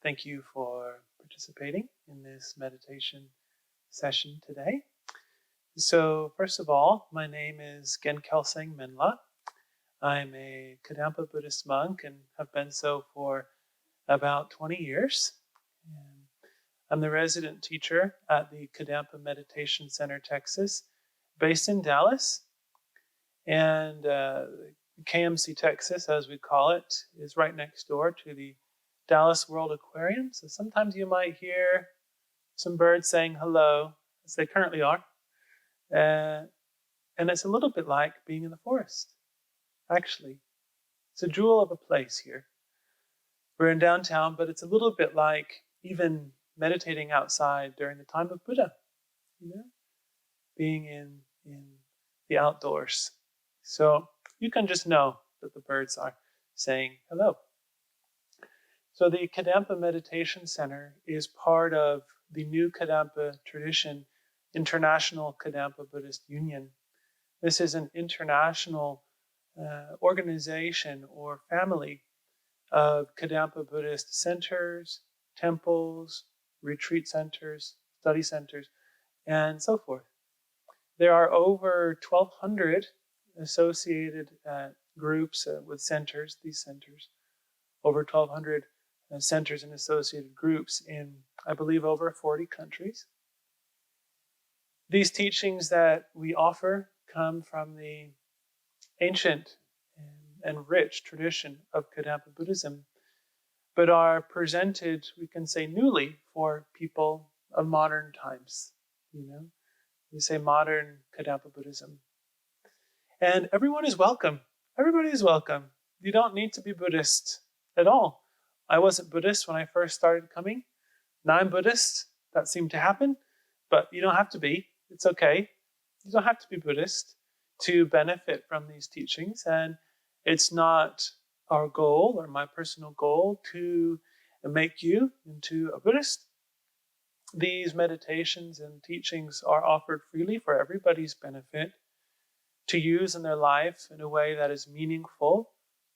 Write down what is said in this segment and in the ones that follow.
Thank you for participating in this meditation session today. So, first of all, my name is Kelsang Menla. I'm a Kadampa Buddhist monk and have been so for about 20 years. And I'm the resident teacher at the Kadampa Meditation Center, Texas, based in Dallas. And KMC, Texas, as we call it, is right next door to the Dallas World Aquarium. So sometimes you might hear some birds saying hello, as they currently are. And it's a little bit like being in the forest, actually. It's a jewel of a place here. We're in downtown, but it's a little bit like even meditating outside during the time of Buddha, being in the outdoors. So you can just know that the birds are saying hello. So the Kadampa Meditation Center is part of the New Kadampa Tradition International Kadampa Buddhist Union. This is an international organization or family of Kadampa Buddhist centers, temples, retreat centers, study centers, and so forth. There are over 1,200 associated groups with centers, these centers, over 1,200 centers and associated groups in, I believe, over 40 countries. These teachings that we offer come from the ancient and rich tradition of Kadampa Buddhism, but are presented, we can say, newly for people of modern times. We say modern Kadampa Buddhism. And everyone is welcome. Everybody is welcome. You don't need to be Buddhist at all. I wasn't Buddhist when I first started coming. Now I'm Buddhist. That seemed to happen. But you don't have to be. It's okay. You don't have to be Buddhist to benefit from these teachings. And it's not our goal or my personal goal to make you into a Buddhist. These meditations and teachings are offered freely for everybody's benefit to use in their life in a way that is meaningful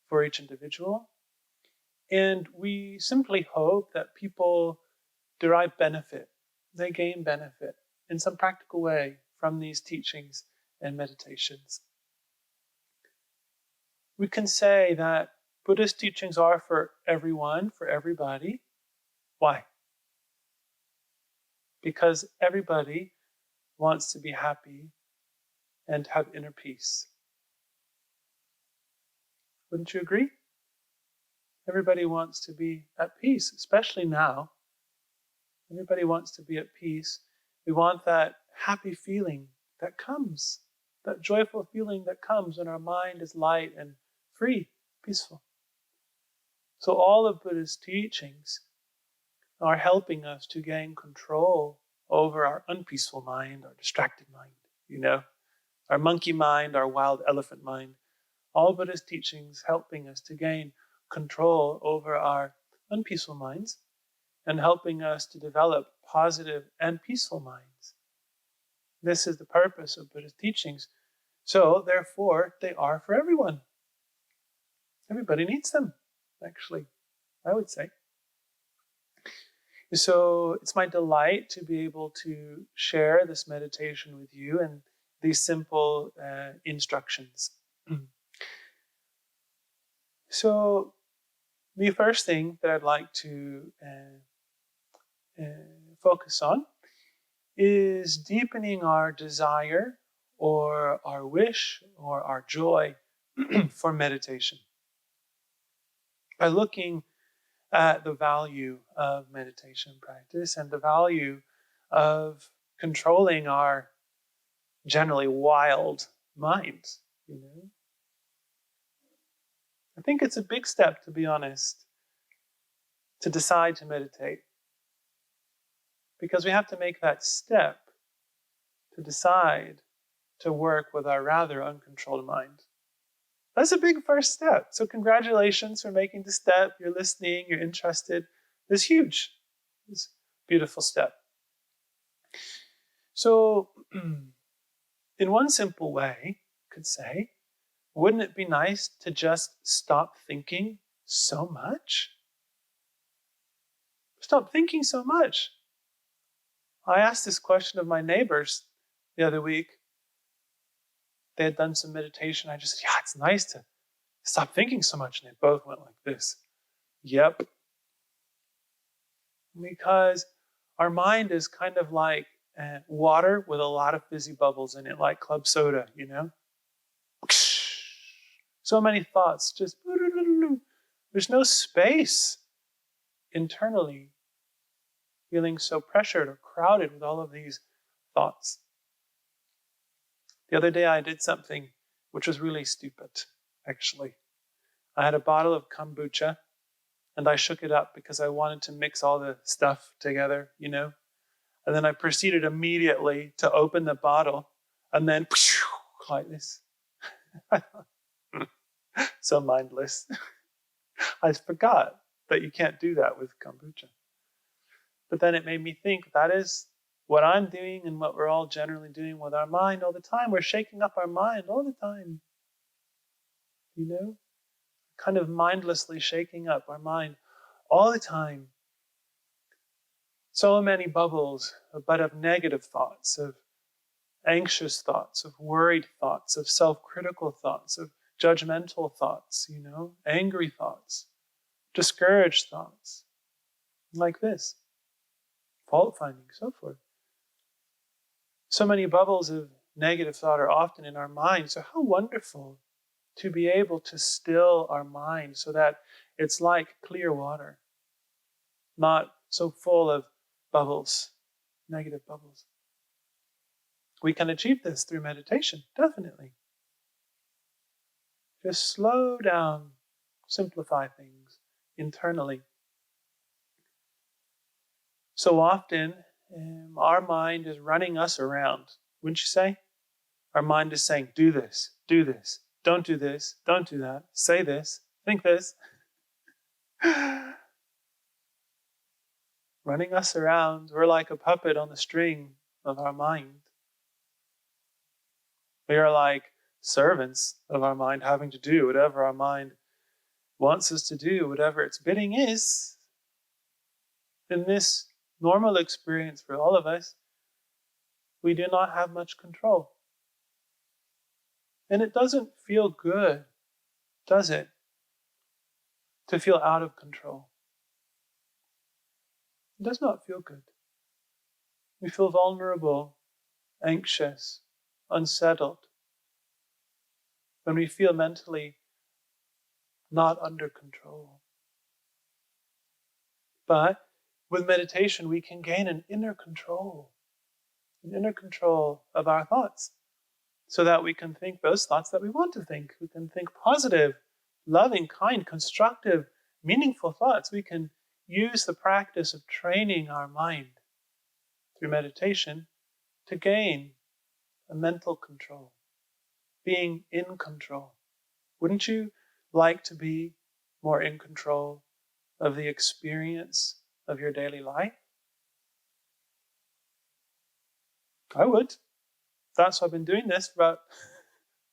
for each individual. And we simply hope that people derive benefit, they gain benefit in some practical way from these teachings and meditations. We can say that Buddhist teachings are for everyone, for everybody. Why? Because everybody wants to be happy and have inner peace. Wouldn't you agree? Everybody wants to be at peace, especially now. Everybody wants to be at peace. We want that happy feeling that comes, that joyful feeling that comes when our mind is light and free, peaceful. So all of Buddha's teachings are helping us to gain control over our unpeaceful mind, our distracted mind, our monkey mind, our wild elephant mind. All Buddha's teachings helping us to gain control over our unpeaceful minds and helping us to develop positive and peaceful minds. This is the purpose of Buddha's teachings. So, therefore, they are for everyone. Everybody needs them, actually, I would say. So, it's my delight to be able to share this meditation with you and these simple instructions. So, the first thing that I'd like to focus on is deepening our desire or our wish or our joy for meditation by looking at the value of meditation practice and the value of controlling our generally wild minds. I think it's a big step, to be honest, to decide to meditate. Because we have to make that step to decide to work with our rather uncontrolled mind. That's a big first step. So congratulations for making the step. You're listening, you're interested. It's huge. It's a beautiful step. So in one simple way, I could say, wouldn't it be nice to just stop thinking so much? Stop thinking so much. I asked this question of my neighbors the other week. They had done some meditation. I just said, yeah, it's nice to stop thinking so much. And they both went like this. Yep. Because our mind is kind of like water with a lot of fizzy bubbles in it, like club soda, you know? So many thoughts, just there's no space internally, feeling so pressured or crowded with all of these thoughts. The other day I did something which was really stupid, actually. I had a bottle of kombucha and I shook it up because I wanted to mix all the stuff together, you know? And then I proceeded immediately to open the bottle and then like this. So mindless. I forgot that you can't do that with kombucha. But then it made me think that is what I'm doing and what we're all generally doing with our mind all the time. We're shaking up our mind all the time. You know? Kind of mindlessly shaking up our mind all the time. So many bubbles, but of negative thoughts, of anxious thoughts, of worried thoughts, of self-critical thoughts, of judgmental thoughts, you know, angry thoughts, discouraged thoughts, like this, fault finding, so forth. So many bubbles of negative thought are often in our mind. So how wonderful to be able to still our mind so that it's like clear water, not so full of bubbles, negative bubbles. We can achieve this through meditation, definitely. Just slow down, simplify things internally. So often, our mind is running us around, wouldn't you say? Our mind is saying, do this, don't do this, don't do that, say this, think this. Running us around, we're like a puppet on the string of our mind. We are like servants of our mind, having to do whatever our mind wants us to do, whatever its bidding is. In this normal experience for all of us, we do not have much control. And it doesn't feel good, does it? To feel out of control. It does not feel good. We feel vulnerable, anxious, unsettled. When we feel mentally not under control. But with meditation, we can gain an inner control of our thoughts, so that we can think those thoughts that we want to think. We can think positive, loving, kind, constructive, meaningful thoughts. We can use the practice of training our mind through meditation to gain a mental control, being in control. Wouldn't you like to be more in control of the experience of your daily life? I would. That's why I've been doing this for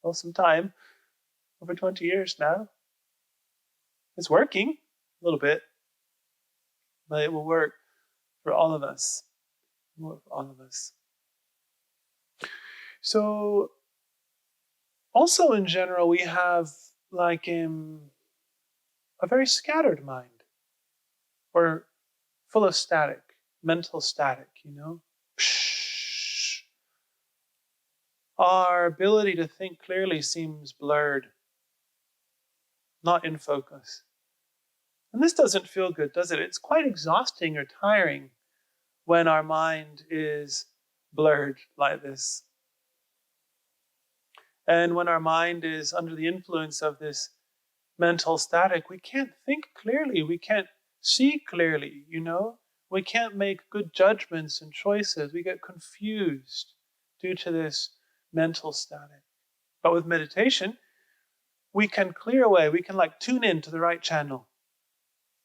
about some time, over 20 years now. It's working a little bit, but it will work for all of us. For all of us. So, also in general, we have like a very scattered mind, or full of static, mental static, you know? Our ability to think clearly seems blurred, not in focus. And this doesn't feel good, does it? It's quite exhausting or tiring when our mind is blurred like this. And when our mind is under the influence of this mental static, we can't think clearly. We can't see clearly, you know? We can't make good judgments and choices. We get confused due to this mental static. But with meditation, we can clear away. We can like tune in to the right channel.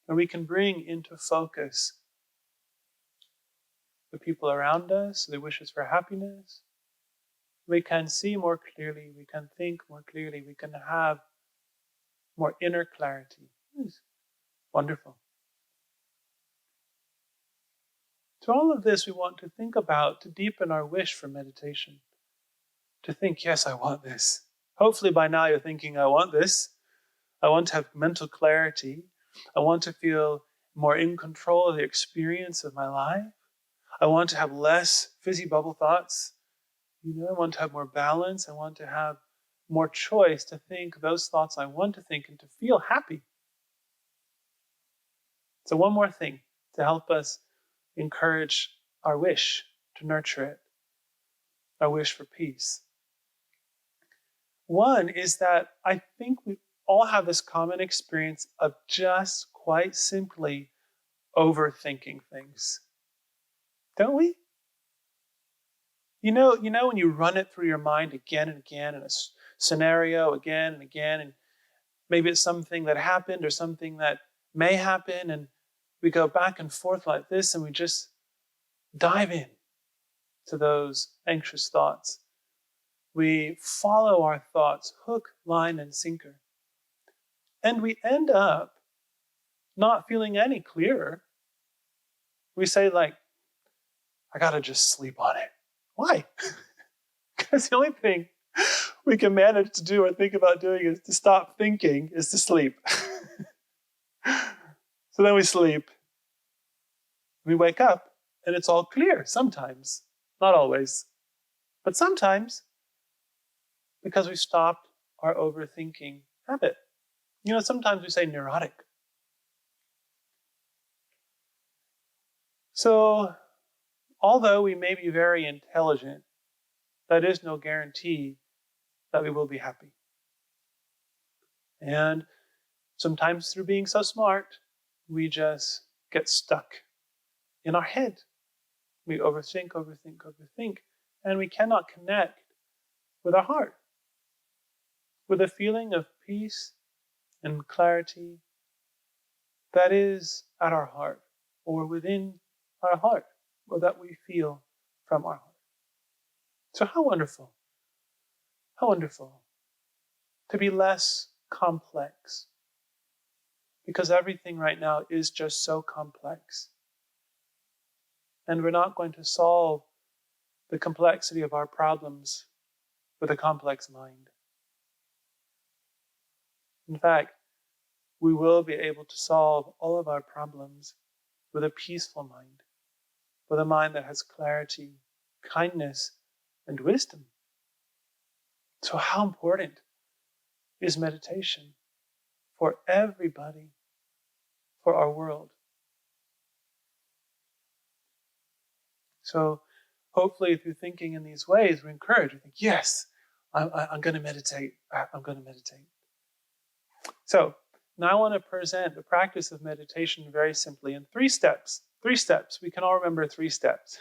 And we can bring into focus the people around us, the wishes for happiness. We can see more clearly. We can think more clearly. We can have more inner clarity. It's wonderful. To all of this, we want to think about, to deepen our wish for meditation. To think, yes, I want this. Hopefully by now you're thinking, I want this. I want to have mental clarity. I want to feel more in control of the experience of my life. I want to have less fizzy bubble thoughts. I want to have more balance. I want to have more choice to think those thoughts I want to think and to feel happy. So one more thing to help us encourage our wish, to nurture it, our wish for peace. One is that I think we all have this common experience of just quite simply overthinking things. Don't we? You know when you run it through your mind again and again in a scenario again and again, and maybe it's something that happened or something that may happen, and we go back and forth like this, and we just dive in to those anxious thoughts. We follow our thoughts hook, line, and sinker. And we end up not feeling any clearer. We say, like, I gotta just sleep on it. Why? Because the only thing we can manage to do or think about doing is to stop thinking, is to sleep. So then we sleep. We wake up, and it's all clear sometimes. Not always. But sometimes, because we stopped our overthinking habit. Sometimes we say neurotic. So, although we may be very intelligent, that is no guarantee that we will be happy. And sometimes through being so smart, we just get stuck in our head. We overthink, and we cannot connect with our heart, with a feeling of peace and clarity that is at our heart, or within our heart, or that we feel from our heart. So how wonderful to be less complex, because everything right now is just so complex. And we're not going to solve the complexity of our problems with a complex mind. In fact, we will be able to solve all of our problems with a peaceful mind, with a mind that has clarity, kindness, and wisdom. So how important is meditation for everybody, for our world? So hopefully through thinking in these ways, we're encouraged. We think, yes, I'm going to meditate. I'm going to meditate. So now I want to present the practice of meditation very simply in 3 steps. 3 steps. We can all remember 3 steps.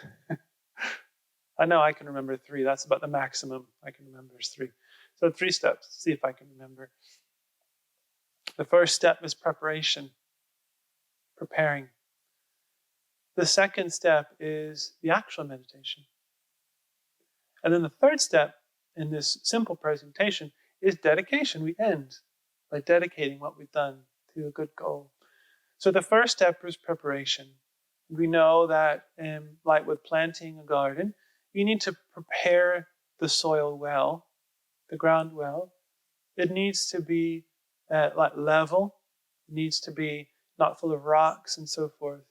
I know I can remember 3. That's about the maximum I can remember is 3. So 3 steps. Let's see if I can remember. The first step is preparation, preparing. The second step is the actual meditation. And then the third step in this simple presentation is dedication. We end by dedicating what we've done to a good goal. So the first step is preparation. We know that, like with planting a garden, you need to prepare the soil well, the ground well. It needs to be like level. It needs to be not full of rocks and so forth.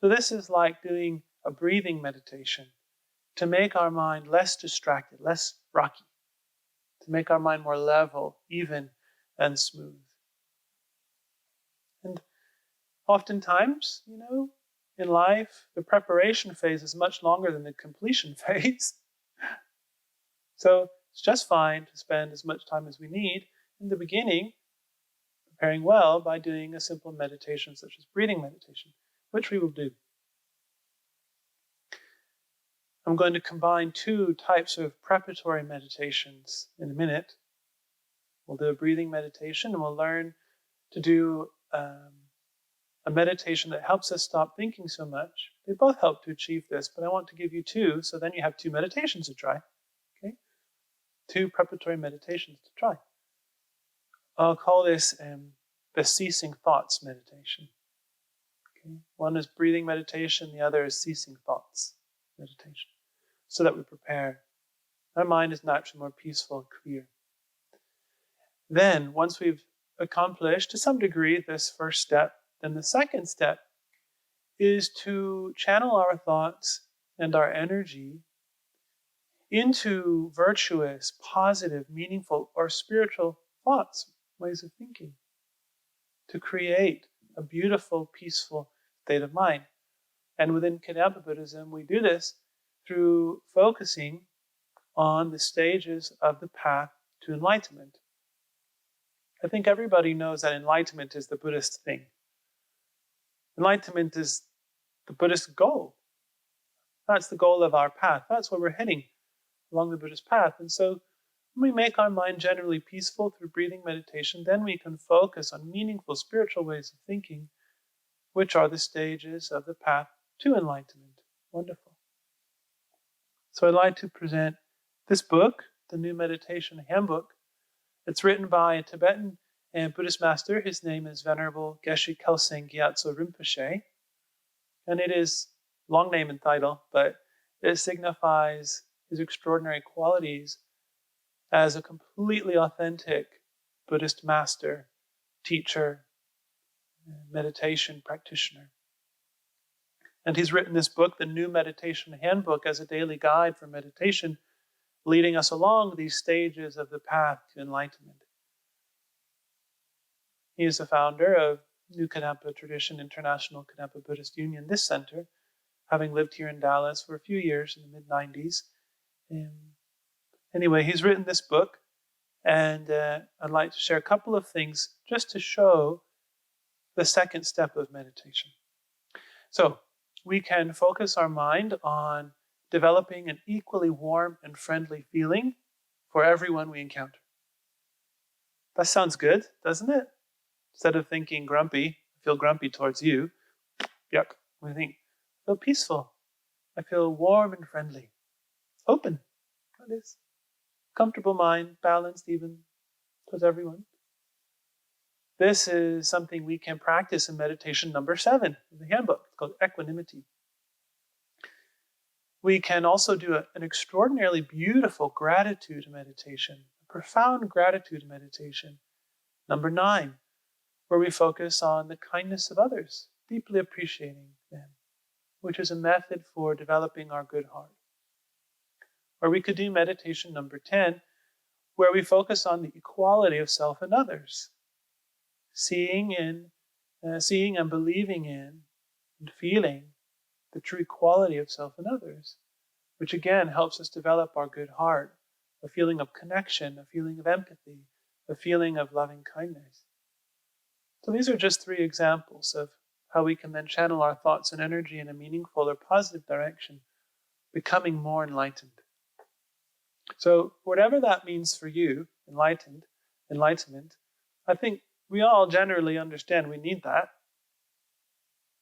So this is like doing a breathing meditation to make our mind less distracted, less rocky, to make our mind more level, even, and smooth. And oftentimes, in life, the preparation phase is much longer than the completion phase. So it's just fine to spend as much time as we need in the beginning, preparing well by doing a simple meditation such as breathing meditation, which we will do. I'm going to combine 2 types of preparatory meditations in a minute. We'll do a breathing meditation, and we'll learn to do a meditation that helps us stop thinking so much. They both help to achieve this, but I want to give you 2, so then you have 2 meditations to try. Okay? 2 preparatory meditations to try. I'll call this the ceasing thoughts meditation. Okay? One is breathing meditation, the other is ceasing thoughts meditation, so that we prepare. Our mind is naturally more peaceful and clear. Then, once we've accomplished, to some degree, this first step, then the second step is to channel our thoughts and our energy into virtuous, positive, meaningful, or spiritual thoughts, ways of thinking, to create a beautiful, peaceful state of mind. And within Kadampa Buddhism, we do this through focusing on the stages of the path to enlightenment. I think everybody knows that enlightenment is the Buddhist thing. Enlightenment is the Buddhist goal. That's the goal of our path. That's where we're heading along the Buddhist path. And so when we make our mind generally peaceful through breathing meditation, then we can focus on meaningful spiritual ways of thinking, which are the stages of the path to enlightenment. Wonderful. So I'd like to present this book, the New Meditation Handbook. It's written by a Tibetan and Buddhist master. His name is Venerable Geshe Kelsang Gyatso Rinpoche. And it is a long name and title, but it signifies his extraordinary qualities as a completely authentic Buddhist master, teacher, meditation practitioner. And he's written this book, the New Meditation Handbook, as a daily guide for meditation, leading us along these stages of the path to enlightenment. He is the founder of New Kadampa Tradition International Kadampa Buddhist Union, this center, having lived here in Dallas for a few years in the mid-90s. Anyway, he's written this book, and I'd like to share a couple of things just to show the second step of meditation. So we can focus our mind on developing an equally warm and friendly feeling for everyone we encounter. That sounds good, doesn't it? Instead of thinking grumpy, I feel grumpy towards you, yuck, we think, I feel peaceful. I feel warm and friendly. Open. That is. Comfortable mind, balanced even towards everyone. This is something we can practice in meditation number 7 in the handbook. It's called equanimity. We can also do an extraordinarily beautiful gratitude meditation, a profound gratitude meditation, number 9, where we focus on the kindness of others, deeply appreciating them, which is a method for developing our good heart. Or we could do meditation number 10, where we focus on the equality of self and others, seeing and believing in and feeling the true equality of self and others, which again helps us develop our good heart, a feeling of connection, a feeling of empathy, a feeling of loving kindness. So these are just 3 examples of how we can then channel our thoughts and energy in a meaningful or positive direction, becoming more enlightened. So whatever that means for you, enlightenment, I think we all generally understand we need that.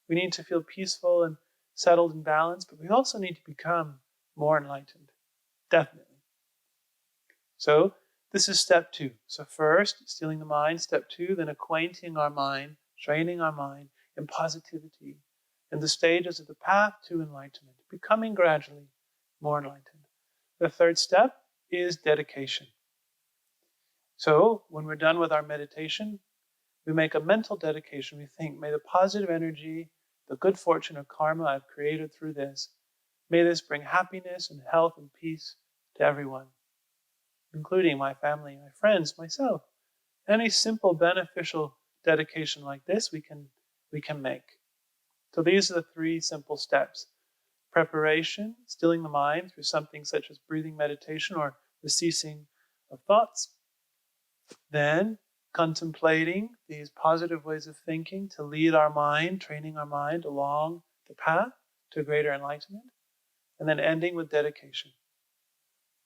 We need to feel peaceful and settled and balanced, but we also need to become more enlightened, definitely. So this is step 2. So first, stilling the mind. Step 2, then acquainting our mind, training our mind in positivity, in the stages of the path to enlightenment, becoming gradually more enlightened. The third step is dedication. So when we're done with our meditation, we make a mental dedication. We think, may the positive energy, the good fortune or karma I've created through this, may this bring happiness and health and peace to everyone, including my family, my friends, myself. Any simple beneficial dedication like this we can make. So these are the 3 simple steps. Preparation, stilling the mind through something such as breathing meditation or the ceasing of thoughts. Then contemplating these positive ways of thinking to lead our mind, training our mind along the path to greater enlightenment. And then ending with dedication.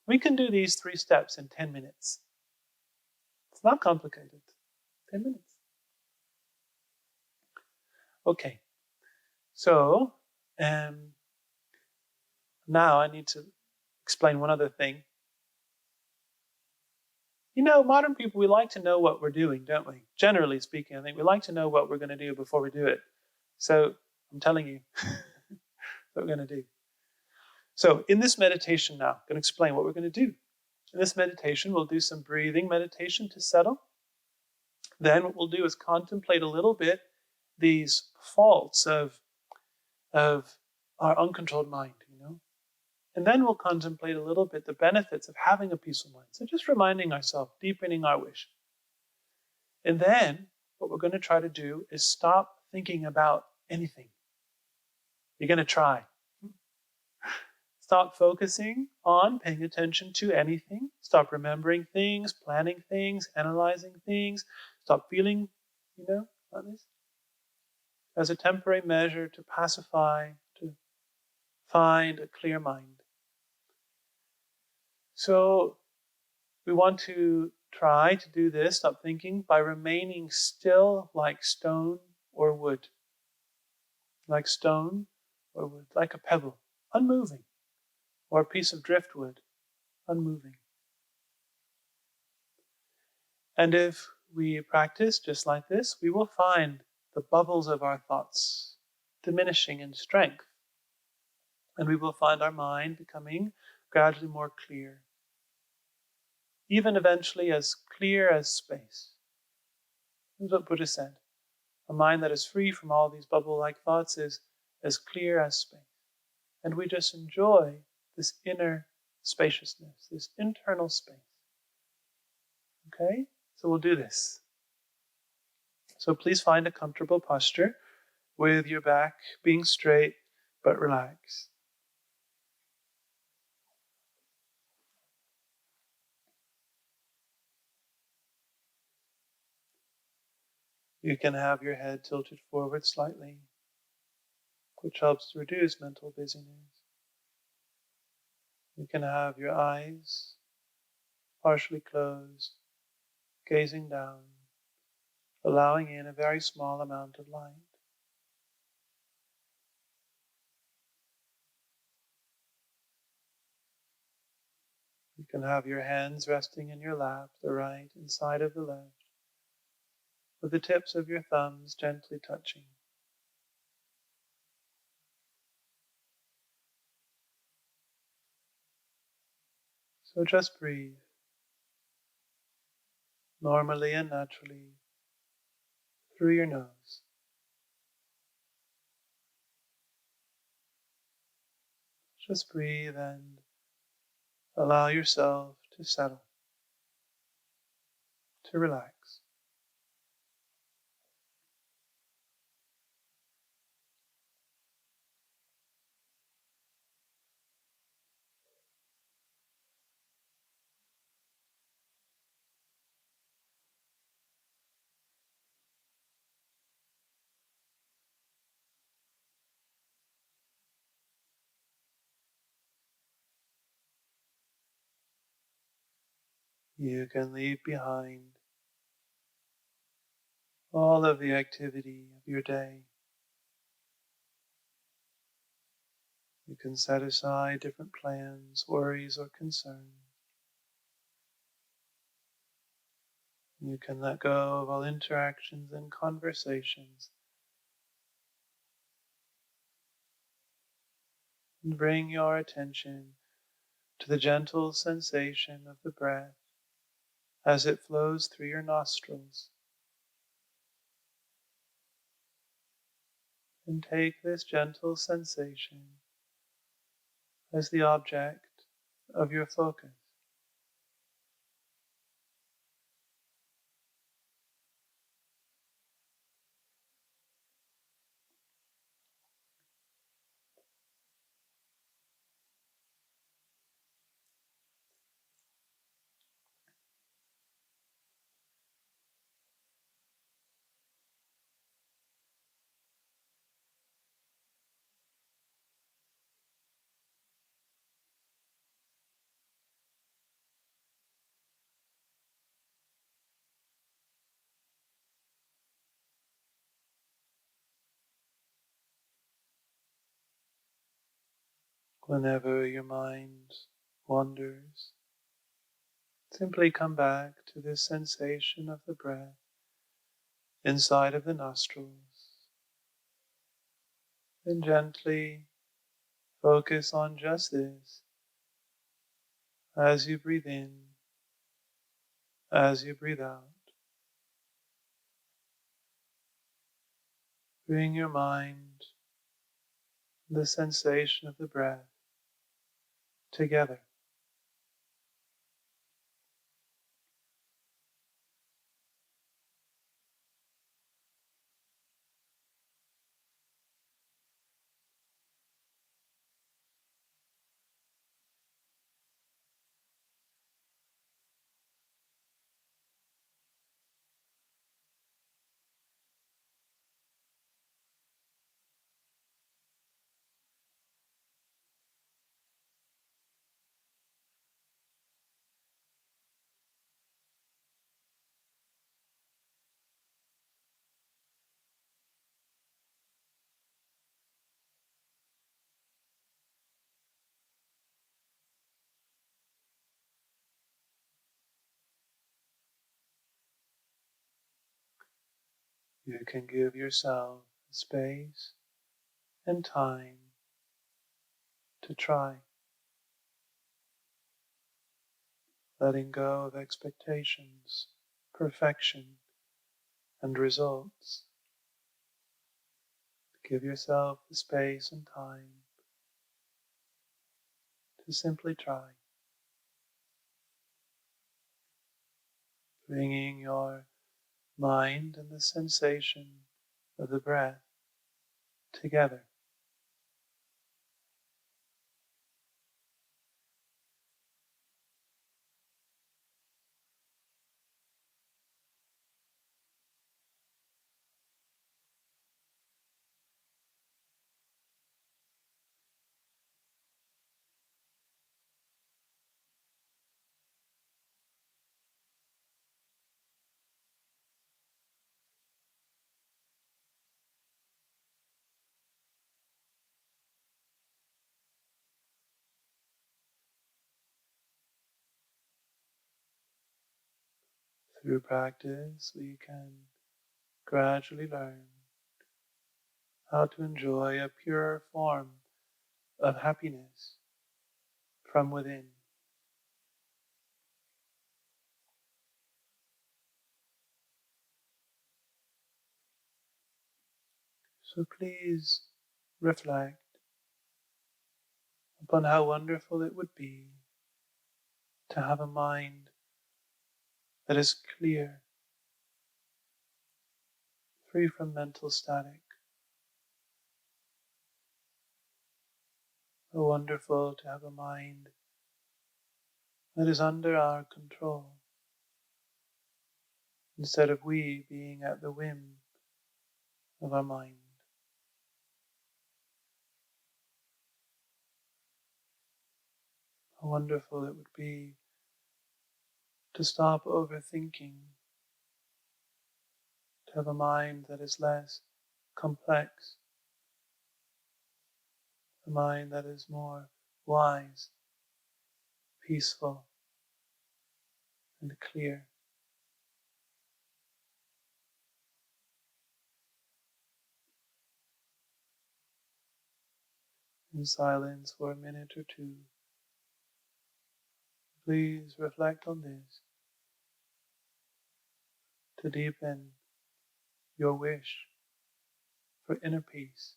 We can do these 3 steps in 10 minutes. It's not complicated. 10 minutes. Okay. So, now I need to explain one other thing. You know, modern people, we like to know what we're doing, don't we? Generally speaking, I think we like to know what we're going to do before we do it. So I'm telling you. What we're going to do. So in this meditation now, I'm going to explain what we're going to do. In this meditation, we'll do some breathing meditation to settle. Then what we'll do is contemplate a little bit these faults of our uncontrolled mind, And then we'll contemplate a little bit the benefits of having a peaceful mind. So just reminding ourselves, deepening our wish. And then what we're going to try to do is stop thinking about anything. You're going to try. Stop focusing on paying attention to anything. Stop remembering things, planning things, analyzing things. Stop feeling, like this. As a temporary measure to pacify, to find a clear mind. So we want to try to do this, stop thinking, by remaining still like stone or wood. Like stone or wood, like a pebble, unmoving. Or a piece of driftwood, unmoving. And if we practice just like this, we will find the bubbles of our thoughts diminishing in strength. And we will find our mind becoming gradually more clear. Even eventually as clear as space. This is what Buddha said. A mind that is free from all these bubble-like thoughts is as clear as space. And we just enjoy this inner spaciousness, this internal space. Okay? So we'll do this. So please find a comfortable posture with your back being straight but relaxed. You can have your head tilted forward slightly, which helps to reduce mental busyness. You can have your eyes partially closed, gazing down, allowing in a very small amount of light. You can have your hands resting in your lap, the right inside of the left, with the tips of your thumbs gently touching. So just breathe, normally and naturally, through your nose. Just breathe and allow yourself to settle, to relax. You can leave behind all of the activity of your day. You can set aside different plans, worries, or concerns. You can let go of all interactions and conversations and bring your attention to the gentle sensation of the breath as it flows through your nostrils. And take this gentle sensation as the object of your focus. Whenever your mind wanders, simply come back to this sensation of the breath inside of the nostrils. And gently focus on just this as you breathe in, as you breathe out. Bring your mind, the sensation of the breath together. You can give yourself space and time to try, letting go of expectations, perfection, and results. Give yourself the space and time to simply try, bringing your mind and the sensation of the breath together. Through practice, we can gradually learn how to enjoy a purer form of happiness from within. So please reflect upon how wonderful it would be to have a mind that is clear, free from mental static. How wonderful to have a mind that is under our control, instead of we being at the whim of our mind. How wonderful it would be to stop overthinking, to have a mind that is less complex, a mind that is more wise, peaceful, and clear. In silence for a minute or two, please reflect on this to deepen your wish for inner peace.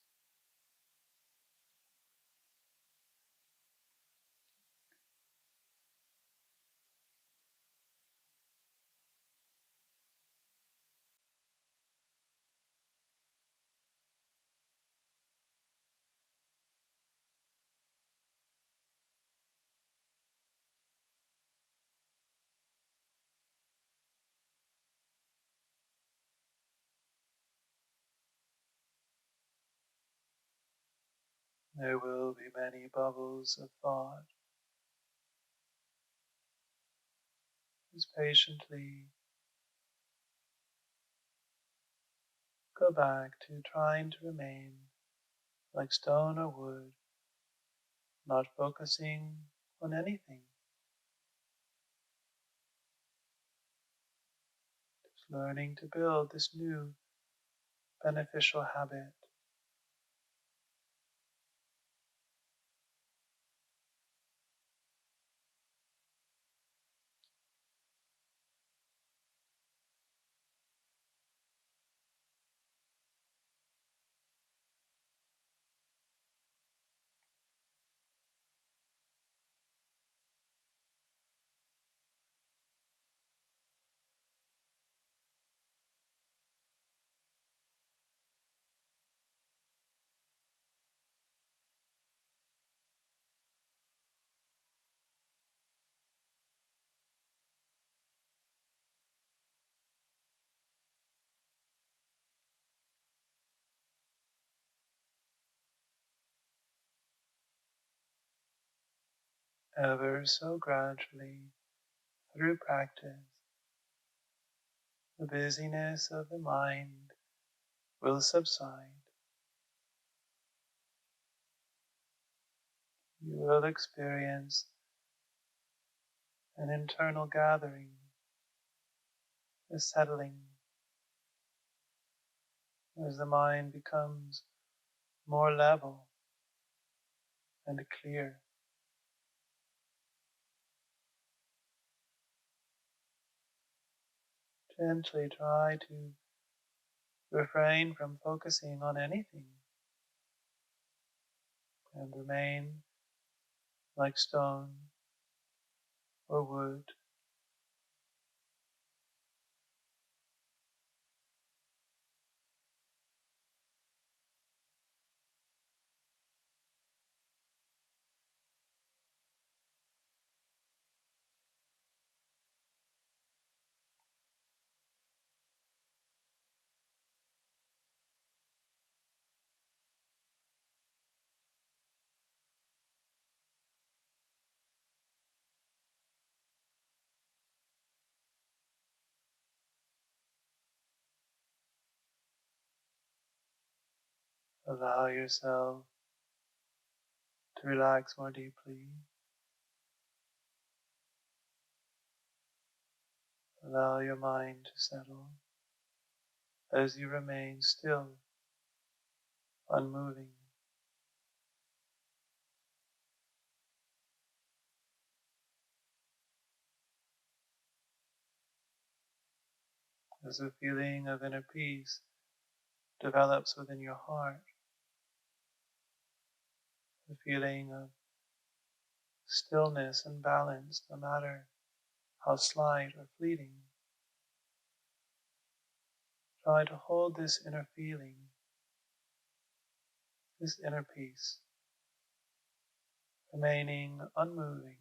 There will be many bubbles of thought. Just patiently go back to trying to remain like stone or wood, not focusing on anything, just learning to build this new beneficial habit ever so gradually through practice, the busyness of the mind will subside. You will experience an internal gathering, a settling, as the mind becomes more level and clear. Gently try to refrain from focusing on anything and remain like stone or wood. Allow yourself to relax more deeply. Allow your mind to settle as you remain still, unmoving. As a feeling of inner peace develops within your heart, a feeling of stillness and balance, no matter how slight or fleeting. Try to hold this inner feeling, this inner peace, remaining unmoving.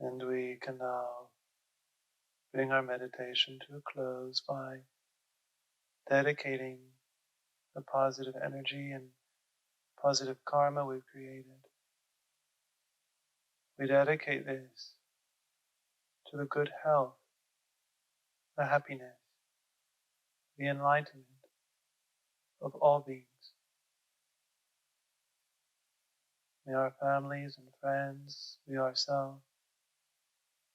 And we can now bring our meditation to a close by dedicating the positive energy and positive karma we've created. We dedicate this to the good health, the happiness, the enlightenment of all beings. May our families and friends, we ourselves,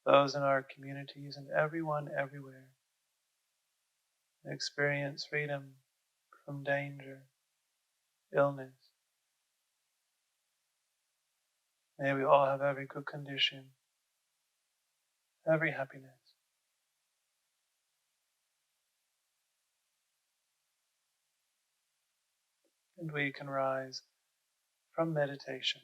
those in our communities, and everyone everywhere experience freedom from danger, illness. May we all have every good condition, every happiness. And we can rise from meditation.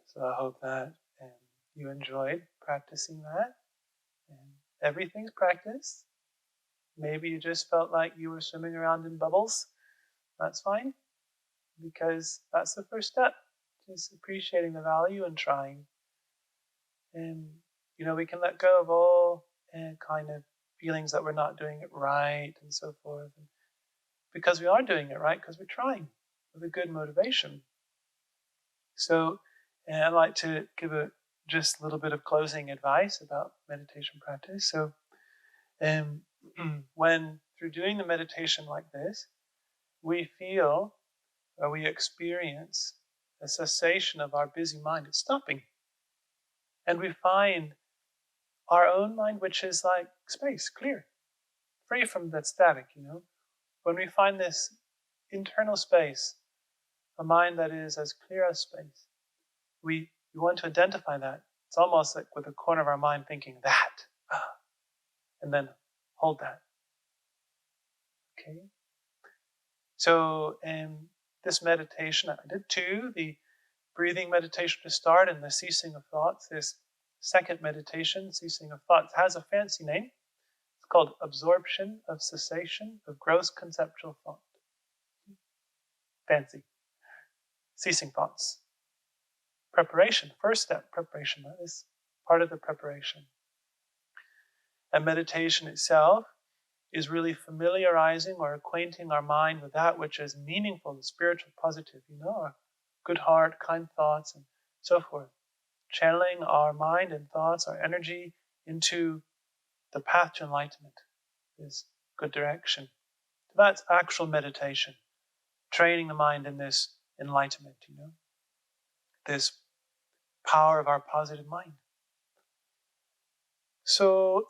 So I hope that you enjoyed practicing that. And everything's practice. Maybe you just felt like you were swimming around in bubbles. That's fine, because that's the first step. Just appreciating the value and trying. And, we can let go of all kind of feelings that we're not doing it right and so forth. Because we are doing it right, because we're trying with a good motivation. So I'd like to give just a little bit of closing advice about meditation practice. So when through doing the meditation like this, we feel or we experience a cessation of our busy mind, it's stopping. And we find our own mind, which is like space, clear, free from that static, When we find this internal space, a mind that is as clear as space, we want to identify that. It's almost like with the corner of our mind thinking that, and then hold that. Okay. So in this meditation, I did two, the breathing meditation to start and the ceasing of thoughts. This second meditation, ceasing of thoughts, has a fancy name. It's called absorption of cessation of gross conceptual thought. Fancy. Ceasing thoughts. Preparation, first step, preparation. That is part of the preparation. And meditation itself is really familiarizing or acquainting our mind with that which is meaningful and spiritual, positive, a good heart, kind thoughts, and so forth. Channeling our mind and thoughts, our energy into the path to enlightenment is good direction. That's actual meditation, training the mind in this enlightenment, this power of our positive mind. So,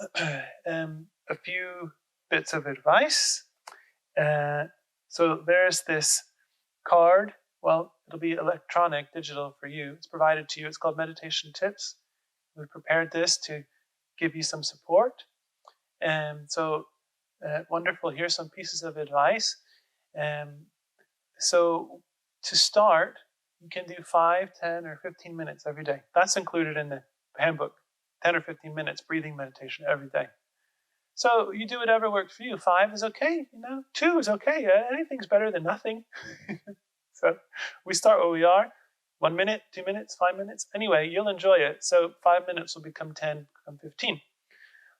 a few bits of advice. So there's this card. Well, it'll be electronic, digital for you. It's provided to you. It's called Meditation Tips. We prepared this to give you some support. And so, wonderful. Here's some pieces of advice. So to start, you can do 5, 10, or 15 minutes every day. That's included in the handbook. 10 or 15 minutes breathing meditation every day. So you do whatever works for you. 5 is okay, 2 is okay. Anything's better than nothing. So we start where we are. 1 minute, 2 minutes, 5 minutes. Anyway, you'll enjoy it. So 5 minutes will become 10, become 15.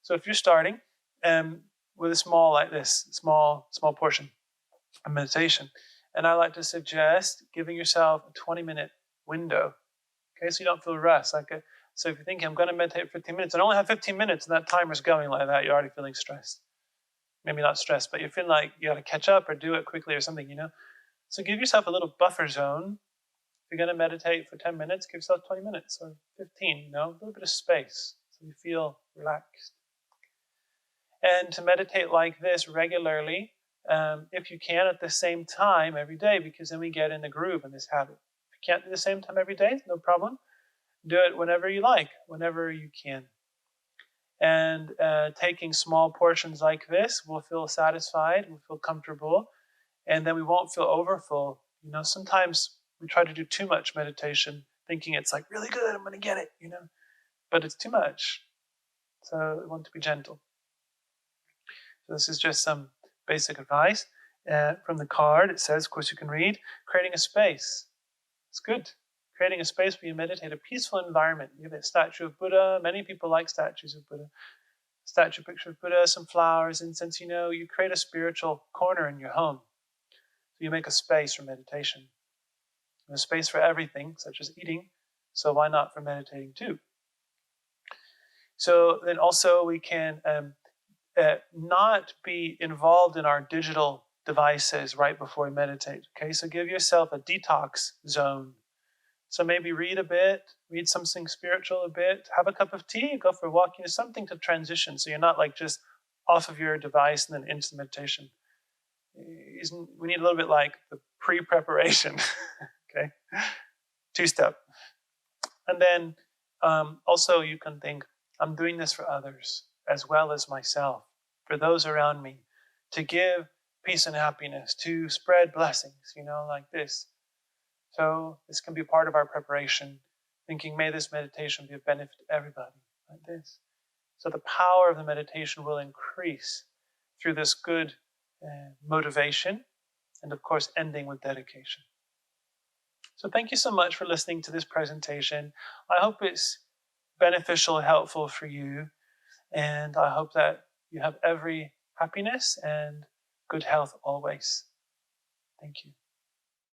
So if you're starting with a small portion of meditation, and I like to suggest giving yourself a 20-minute window. Okay, so you don't feel rushed. So if you're thinking, I'm going to meditate for 15 minutes, and I only have 15 minutes, and that timer's going like that, you're already feeling stressed. Maybe not stressed, but you're feeling like you got to catch up or do it quickly or something, So give yourself a little buffer zone. If you're going to meditate for 10 minutes, give yourself 20 minutes or 15, a little bit of space so you feel relaxed. And to meditate like this regularly, if you can, at the same time every day, because then we get in the groove in this habit. If you can't do the same time every day, no problem. Do it whenever you like, whenever you can. And taking small portions like this, we'll feel satisfied, we'll feel comfortable, and then we won't feel overfull. Sometimes we try to do too much meditation, thinking it's like really good, I'm going to get it, but it's too much. So we want to be gentle. So this is just some basic advice. From the card, it says, of course you can read, creating a space. It's good. Creating a space where you meditate, a peaceful environment. You have a statue of Buddha. Many people like statues of Buddha. Statue picture of Buddha, some flowers, incense, you create a spiritual corner in your home. So you make a space for meditation. There's space for everything, such as eating. So why not for meditating too? So then also we can not be involved in our digital devices right before we meditate. Okay, so give yourself a detox zone. So maybe read a bit, read something spiritual a bit, have a cup of tea, go for a walk, something to transition. So you're not like just off of your device and then into meditation. We need a little bit like the pre-preparation, okay? 2-step. And then also you can think, I'm doing this for others as well as myself, for those around me, to give peace and happiness, to spread blessings, like this. So this can be part of our preparation, thinking, may this meditation be of benefit to everybody, like this. So the power of the meditation will increase through this good motivation, and of course, ending with dedication. So thank you so much for listening to this presentation. I hope it's beneficial, helpful for you, and I hope that you have every happiness and good health always. Thank you.